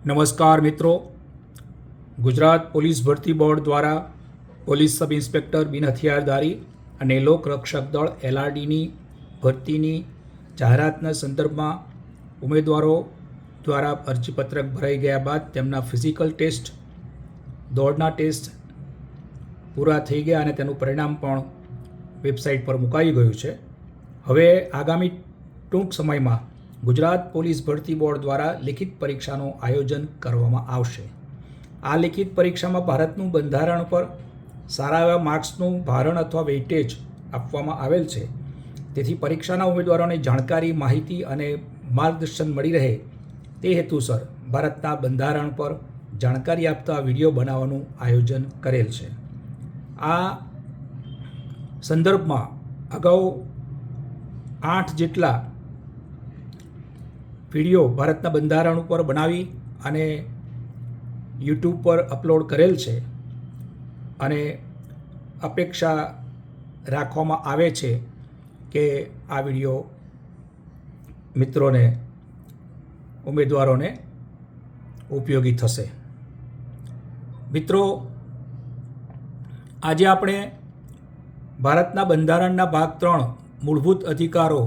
નમસ્કાર મિત્રો, ગુજરાત પોલીસ ભરતી બોર્ડ દ્વારા પોલીસ સબ ઇન્સ્પેક્ટર બિન હથિયારધારી અને લોકરક્ષક દળ LRDની ભરતીની જાહેરાતના સંદર્ભમાં ઉમેદવારો દ્વારા અરજીપત્રક ભરાઈ ગયા બાદ તેમના ફિઝિકલ ટેસ્ટ, દોડના ટેસ્ટ પૂરા થઈ ગયા અને તેનું પરિણામ પણ વેબસાઇટ પર મુકાઈ ગયું છે. હવે આગામી ટૂંક સમયમાં ગુજરાત પોલીસ ભરતી બોર્ડ દ્વારા લિખિત પરીક્ષાનું આયોજન કરવામાં આવશે. આ લિખિત પરીક્ષામાં ભારતનું બંધારણ પર સારા એવા માર્ક્સનું ભારણ અથવા વેઇટેજ આપવામાં આવેલ છે. તેથી પરીક્ષાના ઉમેદવારોને જાણકારી, માહિતી અને માર્ગદર્શન મળી રહે તે હેતુસર ભારતના બંધારણ પર જાણકારી આપતા વિડીયો બનાવવાનું આયોજન કરેલ છે. આ સંદર્ભમાં અગાઉ 8 જેટલા વિડીયો ભારતના બંધારણ ઉપર બનાવી અને યુટ્યુબ પર અપલોડ કરેલ છે અને અપેક્ષા રાખવામાં આવે છે કે આ વિડીયો મિત્રોને, ઉમેદવારોને ઉપયોગી થશે. મિત્રો, આજે આપણે ભારતના બંધારણના ભાગ 3 મૂળભૂત અધિકારો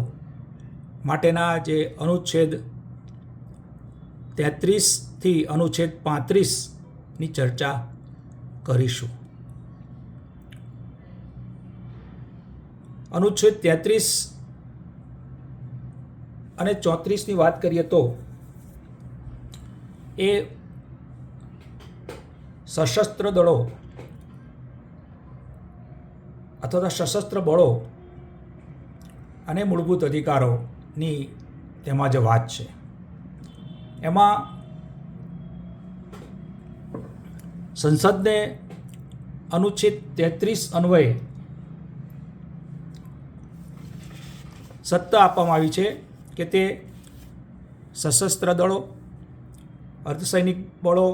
માટેના જે અનુચ્છેદ 33 થી અનુચ્છેદ 35ની ચર્ચા કરીશું. અનુચ્છેદ 33 અને 34ની વાત કરીએ તો એ સશસ્ત્ર દળો અથવા સશસ્ત્ર બળો અને મૂળભૂત અધિકારોની તેમાં જે વાત છે એમાં સંસદને અનુચ્છેદ 33 અન્વયે સત્તા આપવામાં આવી છે કે તે સશસ્ત્ર દળો, અર્ધસૈનિક બળો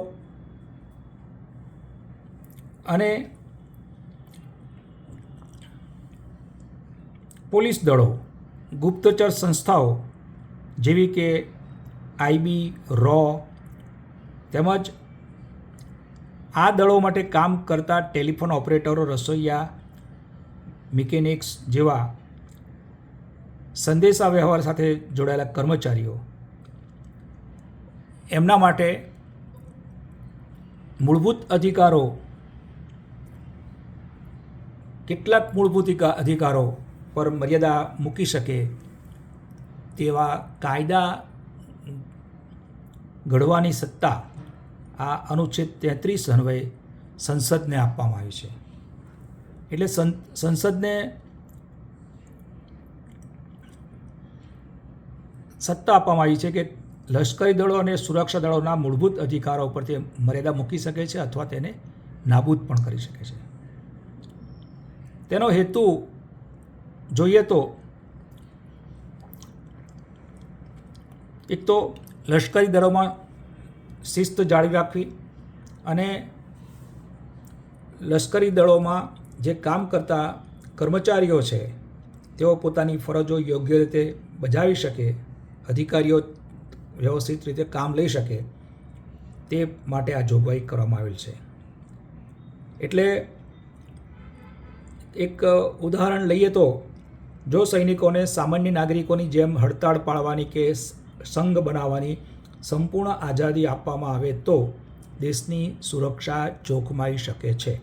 અને પોલીસ દળો, ગુપ્તચર સંસ્થાઓ જેવી કે IB, RAW તેમજ આ દળો માટે કામ કરતા ટેલિફોન ઓપરેટરો, રસોઈયા, મિકેનિક્સ જેવા સંદેશા વ્યવહાર સાથે જોડાયેલા કર્મચારીઓ, એમના માટે મૂળભૂત અધિકારો, કેટલાક મૂળભૂત અધિકારો પર મર્યાદા મૂકી શકે તેવા કાયદા ઘડવાની સત્તા આ અનુચ્છેદ 33 અન્વયે સંસદને આપવામાં આવી છે. એટલે સંસદને સત્તા આપવામાં આવી છે કે લશ્કરી દળો અને સુરક્ષા દળોના મૂળભૂત અધિકારો ઉપર તે મર્યાદા મૂકી શકે છે અથવા તેને નાબૂદ પણ કરી શકે છે. તેનો હેતુ જોઈએ તો એક તો લશ્કરી દળોમાં શિસ્ત જાળવી રાખવી અને લશ્કરી દળોમાં જે કામ કરતા કર્મચારીઓ છે તેઓ પોતાની ફરજો યોગ્ય રીતે બજાવી શકે, અધિકારીઓ વ્યવસ્થિત રીતે કામ લઈ શકે તે માટે આ જોગવાઈ કરવામાં આવેલ છે. એટલે એક ઉદાહરણ લઈએ તો જો સૈનિકોને સામાન્ય નાગરિકોની જેમ હડતાળ પાડવાની કે સંઘ બનાવવાની સંપૂર્ણ આઝાદી આપવામાં આવે તો દેશની સુરક્ષા જોખમાઈ શકે છે.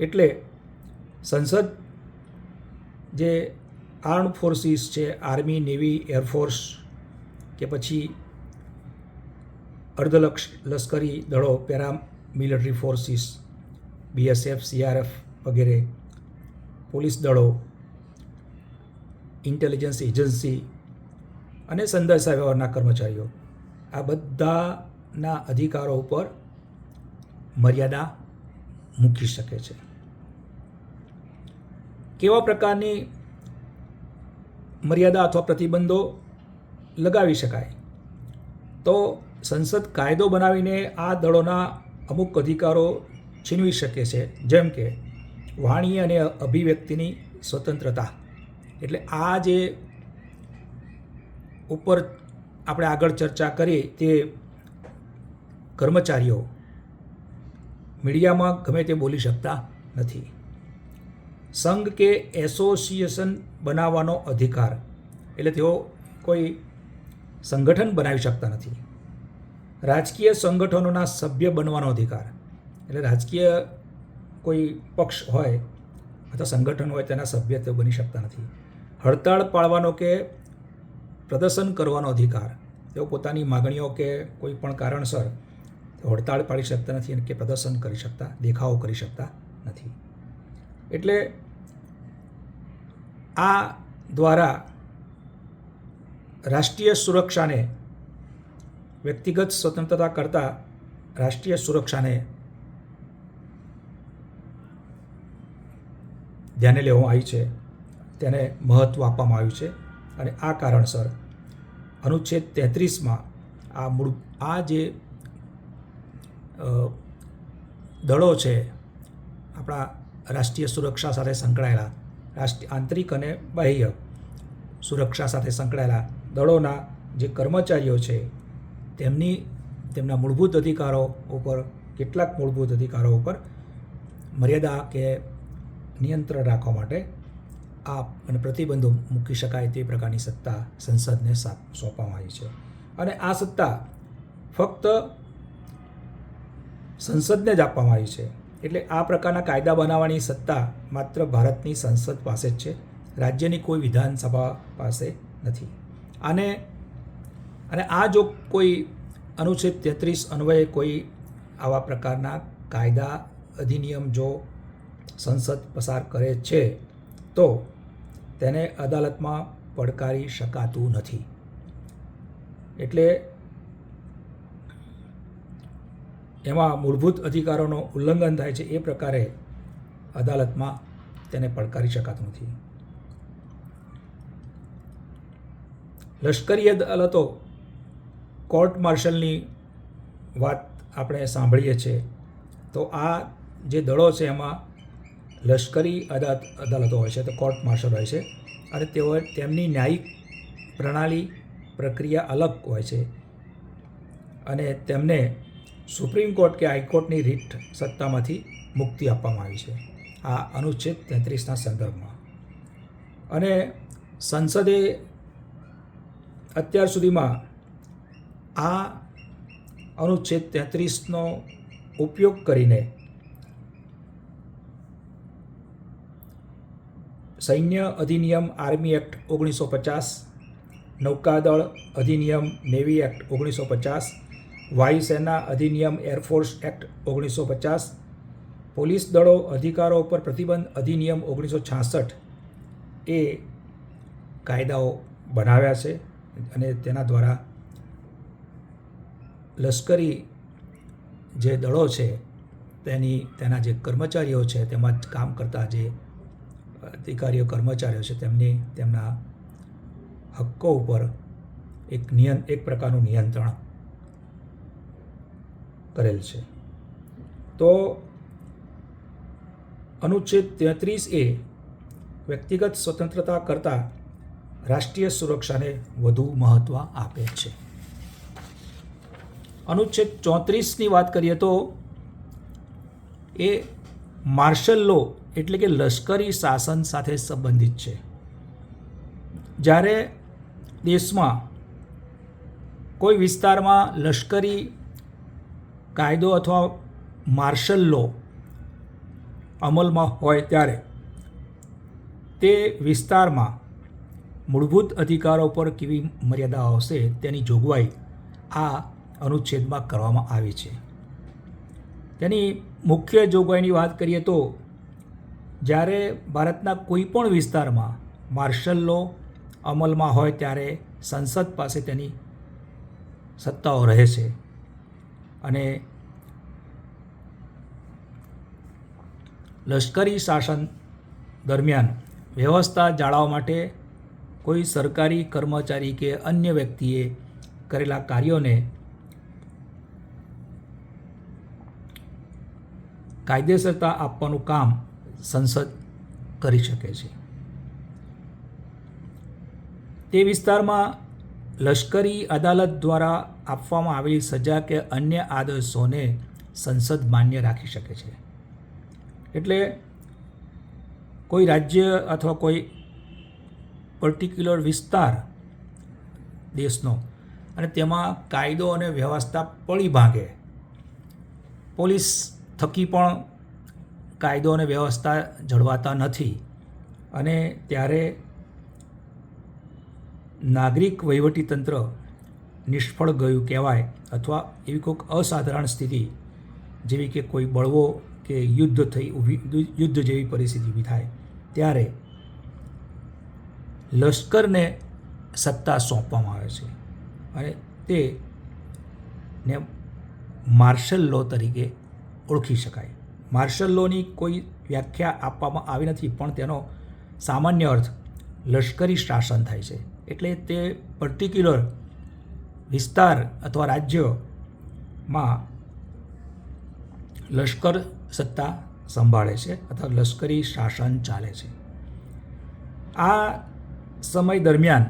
એટલે સંસદ જે આર્મ્ડ ફોર્સિસ છે, આર્મી, નેવી, એરફોર્સ કે પછી લશ્કરી દળો, પેરામિલિટરી ફોર્સિસ, BSF, CRF વગેરે, પોલીસ દળો, ઇન્ટેલિજન્સ એજન્સી અને સંદેશા વ્યવહારના કર્મચારીઓ, આ બધાના અધિકારો ઉપર મર્યાદા મૂકી શકે છે. કેવા પ્રકારની મર્યાદા અથવા પ્રતિબંધો લગાવી શકાય? તો સંસદ કાયદો બનાવીને આ દળોના અમુક અધિકારો છીનવી શકે છે, જેમ કે વાણી અને અભિવ્યક્તિની સ્વતંત્રતા. એટલે આ જે ઉપર આપણે આગળ ચર્ચા કરી તે કર્મચારીઓ મીડિયામાં ગમે તે બોલી શકતા નથી. સંઘ કે એસોસિએશન બનાવવાનો અધિકાર, એટલે તેઓ કોઈ સંગઠન બનાવી શકતા નથી. રાજકીય સંગઠનોના સભ્ય બનવાનો અધિકાર, એટલે રાજકીય કોઈ પક્ષ હોય અથવા સંગઠન હોય તેના સભ્ય તેઓ બની શકતા નથી. હડતાળ પાડવાનો કે પ્રદર્શન કરવાનો અધિકાર, તેઓ પોતાની માગણીઓ કે કોઈ પણ કારણસર હડતાળ પાડી શકતા નથી અને કે પ્રદર્શન કરી શકતા, દેખાવો કરી શકતા નથી. એટલે આ દ્વારા રાષ્ટ્રીય સુરક્ષાને, વ્યક્તિગત સ્વતંત્રતા કરતાં રાષ્ટ્રીય સુરક્ષાને ધ્યાને લેવામાં આવી છે, તેને મહત્ત્વ આપવામાં આવ્યું છે. અને આ કારણસર અનુચ્છેદ 33માં આ જે દળો છે, આપણા રાષ્ટ્રીય સુરક્ષા સાથે સંકળાયેલા, આંતરિક અને બાહ્ય સુરક્ષા સાથે સંકળાયેલા દળોના જે કર્મચારીઓ છે તેમના મૂળભૂત અધિકારો ઉપર, કેટલાક મૂળભૂત અધિકારો ઉપર મર્યાદા કે નિયંત્રણ રાખવા માટે આ અને પ્રતિબંધો મૂકી શકાય તે પ્રકારની સત્તા સંસદને સોંપવામાં આવી છે. અને આ સત્તા ફક્ત સંસદને જ આપવામાં આવી છે. એટલે આ પ્રકારના કાયદા બનાવવાની સત્તા માત્ર ભારતની સંસદ પાસે જ છે, રાજ્યની કોઈ વિધાનસભા પાસે નથી. અને આ જો કોઈ અનુચ્છેદ 33 અન્વયે કોઈ આવા પ્રકારના કાયદા અધિનિયમ જો સંસદ પસાર કરે છે તો તેને અદાલતમાં પડકારી શકાતું નથી. એટલે એમાં મૂળભૂત અધિકારોનું ઉલ્લંઘન થાય છે, એ પ્રકારે અદાલતમાં તેને પડકારી શકાતું નથી. લશ્કરી અદાલતો, કોર્ટ માર્શલની વાત આપણે સાંભળીએ છીએ, તો આ જે દળો છે એમાં લશ્કરી અદાલતો હોય છે, તો કોર્ટ માર્શલ હોય છે, અને તેમની ન્યાયિક પ્રણાલી, પ્રક્રિયા અલગ હોય છે, અને તેમને સુપ્રીમ કોર્ટ કે હાઈકોર્ટની રીટ સત્તામાંથી મુક્તિ આપવામાં આવી છે આ અનુચ્છેદ 33ના સંદર્ભમાં. અને સંસદે અત્યાર સુધીમાં આ અનુચ્છેદ 33નો ઉપયોગ કરીને સૈન્ય અધિનિયમ આર્મી એક્ટ 1950, નૌકાદળ અધિનિયમ નેવી એક્ટ 1950, વાયુસેના અધિનિયમ એરફોર્સ એક્ટ 1950, પોલીસ દળો અધિકારો પર પ્રતિબંધ અધિનિયમ 1966 એ કાયદાઓ બનાવ્યા છે. અને તેના દ્વારા લશ્કરી જે દળો છે તેના જે કર્મચારીઓ છે, તેમાં કામ કરતા જે અધિકારીઓ કર્મચારીઓ છે તેમના હક્કો ઉપર એક પ્રકારનું નિયંત્રણ કરેલ છે. તો અનુચ્છેદ 33 એ વ્યક્તિગત સ્વતંત્રતા કરતાં રાષ્ટ્રીય સુરક્ષાને વધુ મહત્ત્વ આપે છે. અનુચ્છેદ 34ની વાત કરીએ તો એ માર્શલ લો એટલે કે લશ્કરી શાસન સાથે સંબંધિત છે. જ્યારે દેશમાં કોઈ વિસ્તારમાં લશ્કરી કાયદો અથવા માર્શલ લો અમલમાં હોય ત્યારે તે વિસ્તારમાં મૂળભૂત અધિકારો પર કેવી મર્યાદા આવશે તેની જોગવાઈ આ અનુચ્છેદમાં કરવામાં આવી છે. તેની મુખ્ય જોગવાઈની વાત કરીએ તો જ્યારે ભારતના કોઈ પણ વિસ્તારમાં માર્શલ લો અમલમાં હોય ત્યારે સંસદ પાસે તેની સત્તાઓ રહે છે. અને લશ્કરી શાસન દરમિયાન વ્યવસ્થા જાળવવા માટે કોઈ સરકારી કર્મચારી કે અન્ય વ્યક્તિએ કરેલા કાર્યોને કાયદેસરતા આપવાનું કામ સંસદ કરી શકે છે. તે વિસ્તારમાં લશ્કરી અદાલત દ્વારા આપવામાં આવેલી સજા કે અન્ય આદેશોને સંસદ માન્ય રાખી શકે છે. એટલે કોઈ રાજ્ય અથવા કોઈ પર્ટિક્યુલર વિસ્તાર દેશનો અને તેમાં કાયદો અને વ્યવસ્થા પડી ભાંગે, પોલીસ થકી પણ કાયદો અને વ્યવસ્થા જળવાતા નથી અને ત્યારે નાગરિક વહીવટીતંત્ર નિષ્ફળ ગયું કહેવાય અથવા એવી કોઈક અસાધારણ સ્થિતિ જેવી કે કોઈ બળવો કે યુદ્ધ જેવી પરિસ્થિતિ ઊભી થાય ત્યારે લશ્કરને સત્તા સોંપવામાં આવે છે અને તેને માર્શલ લો તરીકે ઓળખી શકાય. માર્શલ લોની કોઈ વ્યાખ્યા આપવામાં આવી નથી, પણ તેનો સામાન્ય અર્થ લશ્કરી શાસન થાય છે. એટલે તે પર્ટિક્યુલર વિસ્તાર અથવા રાજ્યમાં લશ્કર સત્તા સંભાળે છે અથવા લશ્કરી શાસન ચાલે છે. આ સમય દરમિયાન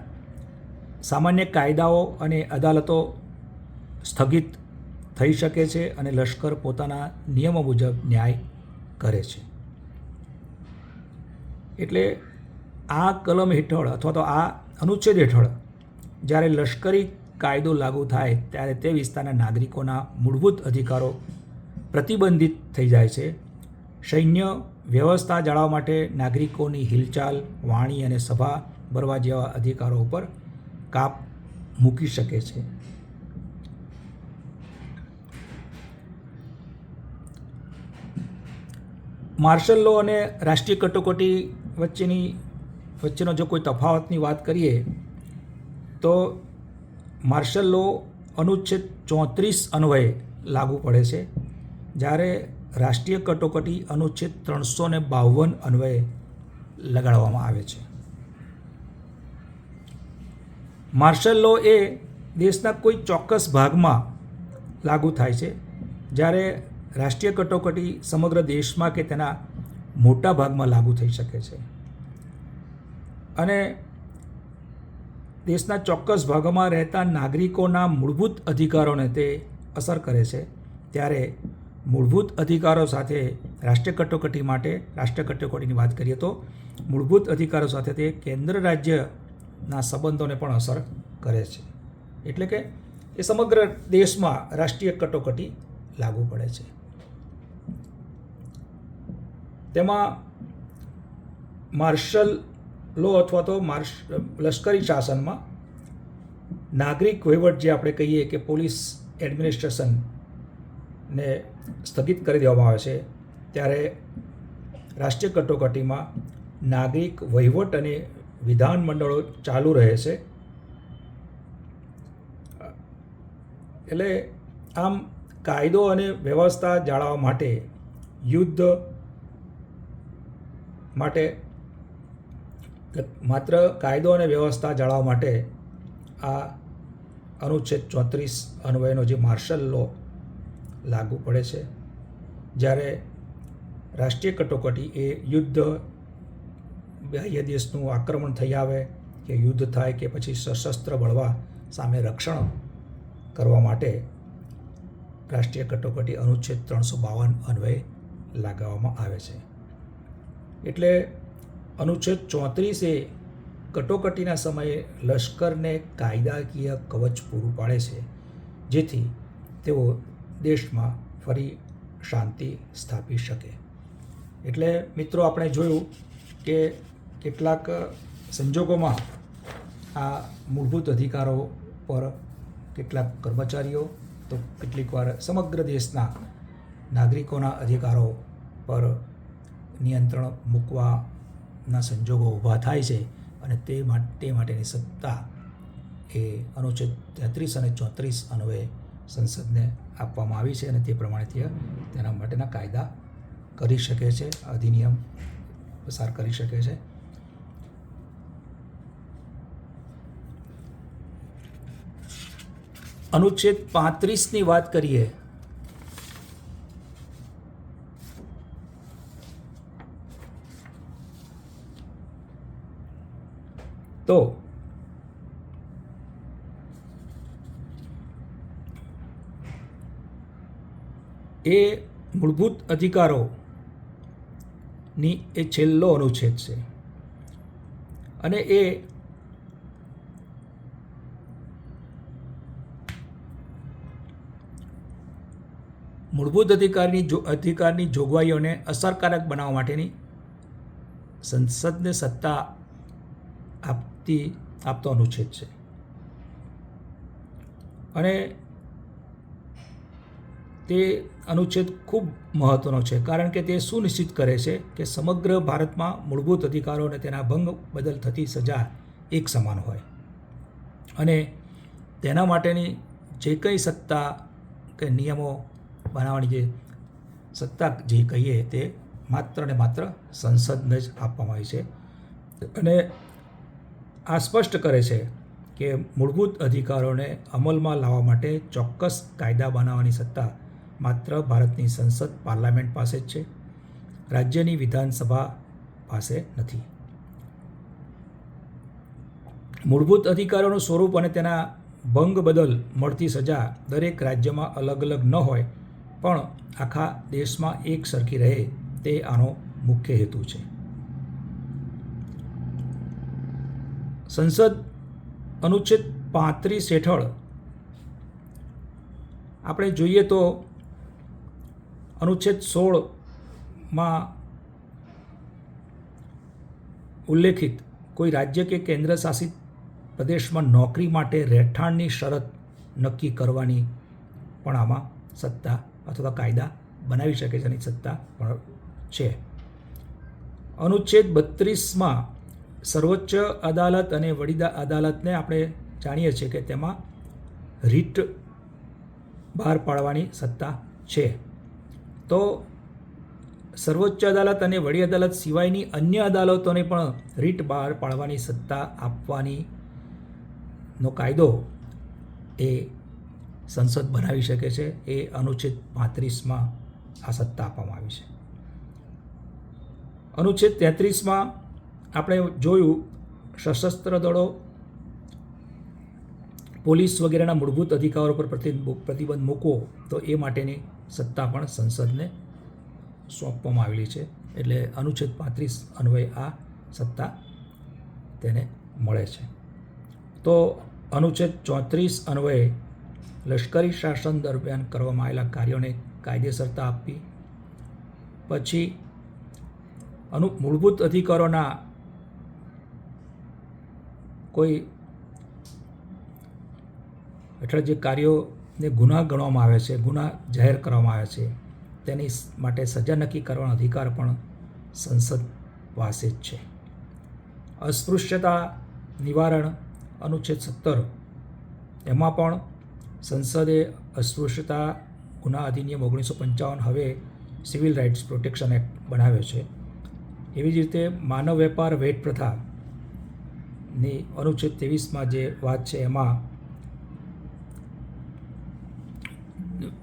સામાન્ય કાયદાઓ અને અદાલતો સ્થગિત થઈ શકે છે અને લશ્કર પોતાના નિયમો મુજબ ન્યાય કરે છે. એટલે આ કલમ હેઠળ અથવા તો આ અનુચ્છેદ હેઠળ જ્યારે લશ્કરી કાયદો લાગુ થાય ત્યારે તે વિસ્તારના નાગરિકોના મૂળભૂત અધિકારો પ્રતિબંધિત થઈ જાય છે. સૈન્ય વ્યવસ્થા જાળવવા માટે નાગરિકોની હિલચાલ, વાણી અને સભા ભરવા જેવા અધિકારો ઉપર કાપ મૂકી શકે છે. માર્શલ લો અને રાષ્ટ્રીય કટોકટી વચ્ચેનો જો કોઈ તફાવતની વાત કરીએ તો માર્શલ લો અનુચ્છેદ 34 અન્વયે લાગુ પડે છે, જ્યારે રાષ્ટ્રીય કટોકટી અનુચ્છેદ 352 અન્વયે લગાડવામાં આવે છે. માર્શલ લો એ દેશના કોઈ ચોક્કસ ભાગમાં લાગુ થાય છે, જ્યારે રાષ્ટ્રીય કટોકટી સમગ્ર દેશમાં કે તેના મોટા ભાગમાં લાગુ થઈ શકે છે અને દેશના ચોક્કસ ભાગોમાં રહેતા નાગરિકોના મૂળભૂત અધિકારોને તે અસર કરે છે. ત્યારે મૂળભૂત અધિકારો સાથે રાષ્ટ્રીય કટોકટીની વાત કરીએ તો મૂળભૂત અધિકારો સાથે તે કેન્દ્ર રાજ્યના સંબંધોને પણ અસર કરે છે. એટલે કે એ સમગ્ર દેશમાં રાષ્ટ્રીય કટોકટી લાગુ પડે છે. તેમાં માર્શલ લો અથવા તો લશ્કરી શાસનમાં નાગરિક વહીવટ જે આપણે કહીએ કે પોલીસ એડમિનિસ્ટ્રેશનને સ્થગિત કરી દેવામાં આવે છે, ત્યારે રાષ્ટ્રીય કટોકટીમાં નાગરિક વહીવટ અને વિધાનમંડળો ચાલુ રહે છે. એટલે આમ કાયદો અને વ્યવસ્થા જાળવવા માટે યુદ્ધ માટે માત્ર કાયદો અને વ્યવસ્થા જાળવવા માટે આ અનુચ્છેદ 34 અન્વયનો જે માર્શલ લો લાગુ પડે છે, જ્યારે રાષ્ટ્રીય કટોકટી એ યુદ્ધ, બાહ્ય દેશનું આક્રમણ થઈ આવે કે યુદ્ધ થાય કે પછી સશસ્ત્ર બળવા સામે રક્ષણ કરવા માટે રાષ્ટ્રીય કટોકટી અનુચ્છેદ 352 અન્વયે લગાવવામાં આવે છે. એટલે અનુચ્છેદ 34 એ કટોકટીના સમયે લશ્કરને કાયદાકીય કવચ પૂરું પાડે છે, જેથી તેઓ દેશમાં ફરી શાંતિ સ્થાપી શકે. એટલે મિત્રો, આપણે જોયું કે કેટલાક સંજોગોમાં આ મૂળભૂત અધિકારો પર કેટલાક કર્મચારીઓ તો કેટલીક વાર સમગ્ર દેશના નાગરિકોના અધિકારો પર નિયંત્રણ મૂકવાના સંજોગો ઊભા થાય છે અને તે માટેની સત્તા એ અનુચ્છેદ 33 અને 34 અન્વયે સંસદને આપવામાં આવી છે અને તે પ્રમાણે તેના માટેના કાયદા કરી શકે છે, અધિનિયમ પસાર કરી શકે છે. અનુચ્છેદ 35ની વાત કરીએ તો એ મૂળભૂત અધિકારોની એ છેલ્લો અનુચ્છેદ છે અને એ મૂળભૂત અધિકારની જોગવાઈઓને અસરકારક બનાવવા માટેની સંસદને સત્તા આપતો અનુચ્છેદ છે અને તે અનુચ્છેદ ખૂબ મહત્ત્વનો છે કારણ કે તે સુનિશ્ચિત કરે છે કે સમગ્ર ભારતમાં મૂળભૂત અધિકારો અને તેના ભંગ બદલ થતી સજા એક સમાન હોય અને તેના માટેની જે કંઈ સત્તા કે નિયમો બનાવવાની જે સત્તા જે કહીએ તે માત્ર ને માત્ર સંસદને જ આપવામાં આવી છે અને આ સ્પષ્ટ કરે છે કે મૂળભૂત અધિકારોને અમલમાં લાવવા માટે ચોક્કસ કાયદા બનાવવાની સત્તા માત્ર ભારતની સંસદ પાર્લામેન્ટ પાસે જ છે, રાજ્યની વિધાનસભા પાસે નથી. મૂળભૂત અધિકારોનું સ્વરૂપ અને તેના ભંગ બદલ મળતી સજા દરેક રાજ્યમાં અલગ અલગ ન હોય પણ આખા દેશમાં એક સરખી રહે તે આનો મુખ્ય હેતુ છે. સંસદ અનુચ્છેદ 35 હેઠળ આપણે જોઈએ તો અનુચ્છેદ 16માં ઉલ્લેખિત કોઈ રાજ્ય કે કેન્દ્ર શાસિત પ્રદેશમાં નોકરી માટે રહેઠાણની શરત નક્કી કરવાની પણ આમાં સત્તા અથવા કાયદા બનાવી શકે છે એની સત્તા પણ છે. અનુચ્છેદ 32માં સર્વોચ્ચ અદાલત અને વડી અદાલતને આપણે જાણીએ છીએ કે તેમાં રીટ બહાર પાડવાની સત્તા છે. તો સર્વોચ્ચ અદાલત અને વડી અદાલત સિવાયની અન્ય અદાલતોને પણ રીટ બહાર પાડવાની સત્તા આપવાનો કાયદો એ સંસદ બનાવી શકે છે. એ અનુચ્છેદ 35માં આ સત્તા આપવામાં આવી છે. અનુચ્છેદ 33માં આપણે જોયું સશસ્ત્ર દળો, પોલીસ વગેરેના મૂળભૂત અધિકારો પર પ્રતિબંધ મૂકવો તો એ માટેની સત્તા પણ સંસદને સોંપવામાં આવેલી છે. એટલે અનુચ્છેદ 35 અન્વયે આ સત્તા તેને મળે છે. તો અનુચ્છેદ 34 અન્વયે લશ્કરી શાસન દરમિયાન કરવામાં આવેલા કાર્યોને કાયદેસરતા આપવી. પછી મૂળભૂત અધિકારોના કોઈ હેઠળ જે કાર્યોને ગુનાહ ગણવામાં આવે છે, ગુનાહ જાહેર કરવામાં આવે છે, તેની માટે સજા નક્કી કરવાનો અધિકાર પણ સંસદ પાસે જ છે. અસ્પૃશ્યતા નિવારણ અનુચ્છેદ 17 એમાં પણ સંસદે અસ્પૃશ્યતા ગુના અધિનિયમ 1955 હવે સિવિલ રાઇટ્સ પ્રોટેક્શન એક્ટ બનાવ્યો છે. એવી જ રીતે માનવ વેપાર વેટ પ્રથાની અનુચ્છેદ 23માં જે વાત છે એમાં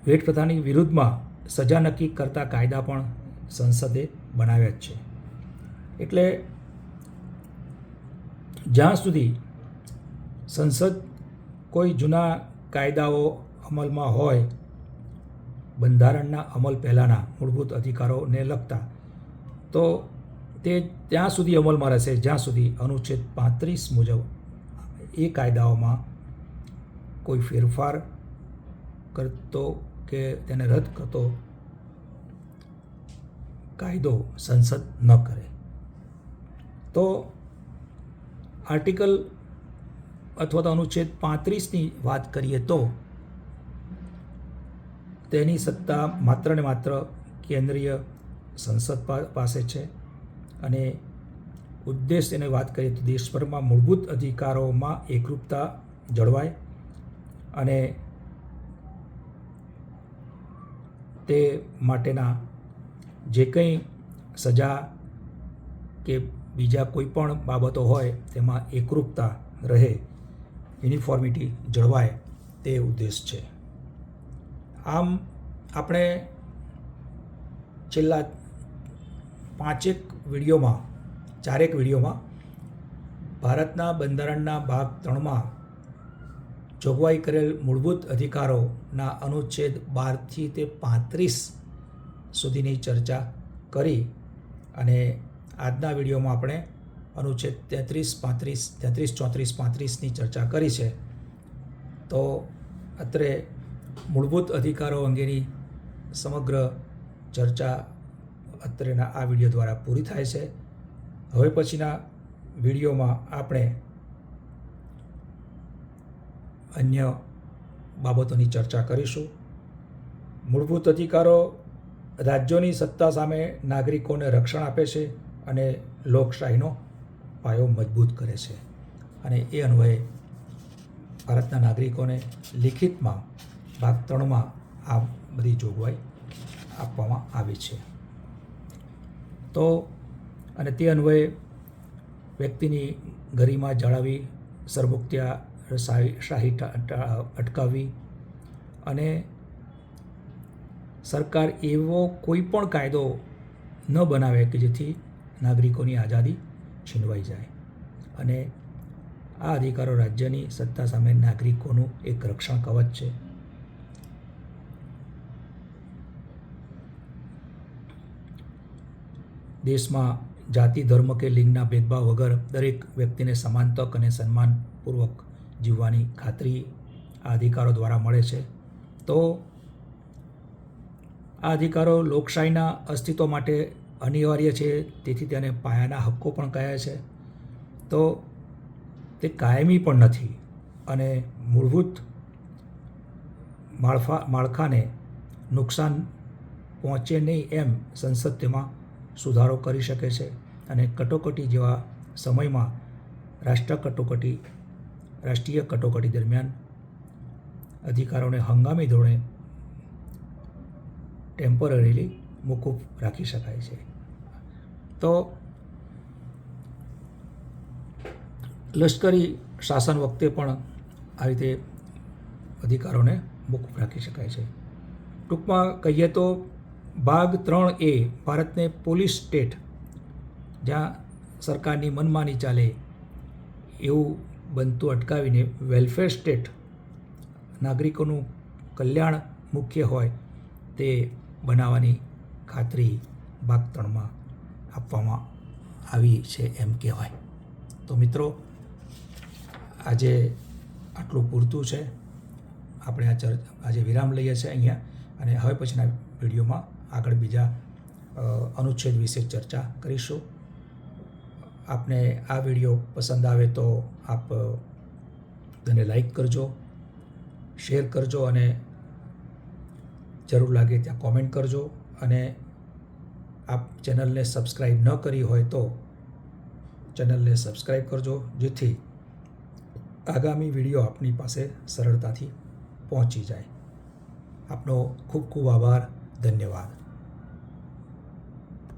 વેટ પ્રથાની વિરુદ્ધમાં સજા નક્કી કરતા કાયદા પણ સંસદે બનાવ્યા જ છે. એટલે જ્યાં સુધી સંસદ કોઈ જૂના કાયદાઓ અમલમાં હોય, બંધારણના અમલ પહેલાંના મૂળભૂત અધિકારોને લગતા, તો તે ત્યાં સુધી અમલમાં રહેશે જ્યાં સુધી અનુચ્છેદ 35 મુજબ એ કાયદાઓમાં કોઈ ફેરફાર કરતો કે તેને રદ કરતો કાયદો સંસદ ન કરે. તો આર્ટિકલ અથવા તો અનુચ્છેદ 35ની વાત કરીએ તો તેની સત્તા માત્ર ને માત્ર કેન્દ્રીય સંસદ પાસે છે અને ઉદ્દેશ્યની વાત કરીએ તો દેશભરમાં મૂળભૂત અધિકારોમાં એકરૂપતા જળવાય અને તે માટેના જે કંઈ સજા કે બીજા કોઈ પણ બાબતો હોય તેમાં એકરૂપતા રહે, યુનિફોર્મિટી જળવાય, તે ઉદ્દેશ છે. આમ આપણે છેલ્લા 4 વિડીયોમાં ભારતના બંધારણના ભાગ 3માં જોગવાઈ કરેલ મૂળભૂત અધિકારોના અનુચ્છેદ 12થી તે 35 સુધીની ચર્ચા કરી અને આજના વિડીયોમાં આપણે અનુચ્છેદ 33, 34, 35ની ચર્ચા કરી છે. તો અત્રે મૂળભૂત અધિકારો અંગેની સમગ્ર ચર્ચા અત્રેના આ વિડીયો દ્વારા પૂરી થાય છે. હવે પછીના વિડીયોમાં આપણે અન્ય બાબતોની ચર્ચા કરીશું. મૂળભૂત અધિકારો રાજ્યોની સત્તા સામે નાગરિકોને રક્ષણ આપે છે અને લોકશાહીનો પાયો મજબૂત કરે છે. અને એ અન્વયે ભારતના નાગરિકોને લિખિતમાં ભાગ 3માં આ બધી જોગવાઈ આપવામાં આવી છે. તો અને તે અન્વયે વ્યક્તિની ગરિમા જાળવવી, સરમુખત્યારશાહી અટકાવવી અને સરકાર એવો કોઈ પણ કાયદો ન બનાવે કે જેથી નાગરિકોની આઝાદી છીનવાઈ જાય. અને આ અધિકારો રાજ્યની સત્તા સામે નાગરિકોનું એક રક્ષણ કવચ છે. દેશમાં જાતિ, ધર્મ કે લિંગના ભેદભાવ વગર દરેક વ્યક્તિને સમાન તક અને સન્માનપૂર્વક જીવવાની ખાતરી આ અધિકારો દ્વારા મળે છે. તો આ અધિકારો લોકશાહીના અસ્તિત્વ માટે અનિવાર્ય છે, તેથી તેને પાયાના હક્કો પણ કહે છે. તો તે કાયમી પણ નથી અને મૂળભૂત માળખાને નુકસાન પહોંચે નહીં એમ સંસદ તેમાં સુધારો કરી શકે છે. અને કટોકટી જેવા સમયમાં રાષ્ટ્રીય કટોકટી દરમિયાન અધિકારોને હંગામી ધોરણે ટેમ્પરરીલી મોકૂફ રાખી શકાય છે. તો લશ્કરી શાસન વખતે પણ આ રીતે અધિકારોને મોકૂફ રાખી શકાય છે. ટૂંકમાં કહીએ તો ભાગ 3A ભારતને પોલીસ સ્ટેટ, જ્યાં સરકારની મનમાની ચાલે એવું બનતું અટકાવીને વેલફેર સ્ટેટ, નાગરિકોનું કલ્યાણ મુખ્ય હોય તે બનાવવાની ખાતરી ભાગ 3માં આપવામાં આવી છે એમ કહેવાય. તો મિત્રો, આજે આટલું પૂરતું છે. આપણે આજે વિરામ લઈએ છીએ અહીંયા અને હવે પછીના વિડીયોમાં આગળ બીજા અનુચ્છેદ વિશે ચર્ચા કરીશું. આપને આ વિડીયો પસંદ આવે તો આપ તેને લાઈક કરજો, શેર કરજો અને જરૂર લાગે ત્યાં કોમેન્ટ કરજો. અને આપ ચેનલને સબસ્ક્રાઈબ ન કરી હોય તો ચેનલને સબસ્ક્રાઈબ કરજો, જેથી આગામી વિડીયો આપની પાસે સરળતાથી પહોંચી જાય. આપનો ખૂબ ખૂબ આભાર. ધન્યવાદ.